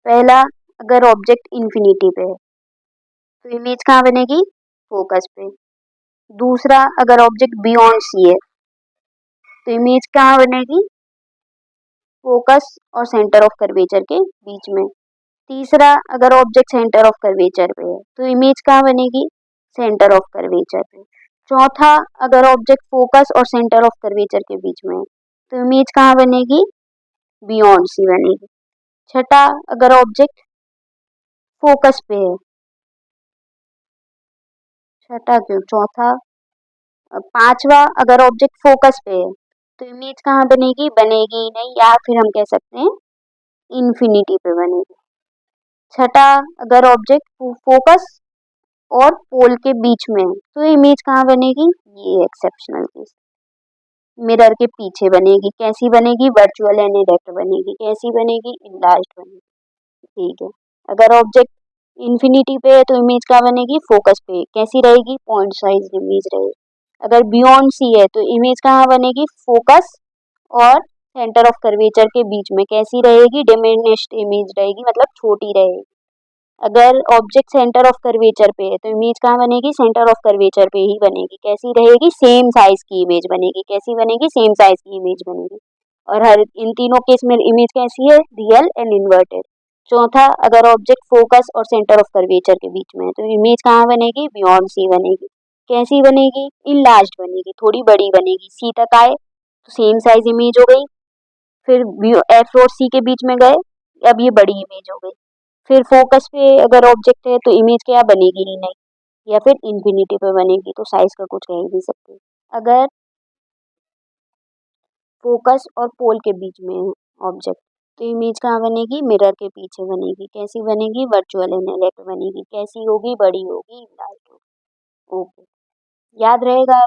पहला, अगर object infinity पे है तो इमेज कहाँ बनेगी? फोकस पे। दूसरा, अगर ऑब्जेक्ट बियॉन्ड सी है तो इमेज कहाँ बनेगी? फोकस और सेंटर ऑफ कर्वेचर के बीच में। तीसरा, अगर ऑब्जेक्ट सेंटर ऑफ कर्वेचर पे है तो इमेज कहाँ बनेगी? सेंटर ऑफ कर्वेचर पे। चौथा, अगर ऑब्जेक्ट फोकस और सेंटर ऑफ कर्वेचर के बीच में है तो इमेज कहाँ बनेगी? बियॉन्ड सी बनेगी। छठा, अगर ऑब्जेक्ट फोकस पे है, छठा क्यों, चौथा, पांचवा, अगर ऑब्जेक्ट फोकस पे है तो इमेज कहाँ बनेगी? बनेगी ही नहीं, या फिर हम कह सकते हैं इन्फिनिटी पे बनेगी। छठा, अगर ऑब्जेक्ट फोकस और पोल के बीच में है तो इमेज कहाँ बनेगी? ये एक्सेप्शनल केस, मिरर के पीछे बनेगी। कैसी बनेगी? वर्चुअल एंड इरेक्ट बनेगी। कैसी बनेगी? इनलार्ज्ड बनेगी। ठीक है। अगर ऑब्जेक्ट इन्फिनिटी पे है तो इमेज कहाँ बनेगी? फोकस पे। कैसी रहेगी? पॉइंट साइज इमेज रहेगी। अगर बियॉन्ड सी है तो इमेज कहाँ बनेगी? फोकस और सेंटर ऑफ कर्वेचर के बीच में। कैसी रहेगी? डिमिनिश्ड इमेज रहेगी, मतलब छोटी रहेगी। अगर ऑब्जेक्ट सेंटर ऑफ कर्वेचर पे है तो इमेज कहाँ बनेगी? सेंटर ऑफ कर्वेचर पे ही बनेगी। कैसी रहेगी? सेम साइज की इमेज बनेगी। कैसी बनेगी? सेम साइज की इमेज बनेगी। और हर इन तीनों केस में इमेज कैसी है? Real and inverted. चौथा, अगर ऑब्जेक्ट फोकस और सेंटर ऑफ कर्वेचर के बीच में है तो इमेज कहाँ बनेगी? बियॉन्ड सी बनेगी। कैसी बनेगी? इनलार्ज्ड बनेगी, थोड़ी बड़ी बनेगी। सी तक आए तो सेम साइज इमेज हो गई, फिर एफ और सी के बीच में गए, अब ये बड़ी इमेज हो गई। फिर फोकस पे अगर ऑब्जेक्ट है तो इमेज क्या बनेगी ही नहीं, या फिर इन्फिनिटी पे बनेगी, तो साइज का कुछ कह ही नहीं सकते। अगर फोकस और पोल के बीच में है ऑब्जेक्ट तो इमेज कहाँ बनेगी? मिरर के पीछे बनेगी। कैसी बनेगी? वर्चुअल एंड इरेक्ट बनेगी। कैसी होगी? बड़ी होगी, लार्ज होगी। ओके, याद रहेगा।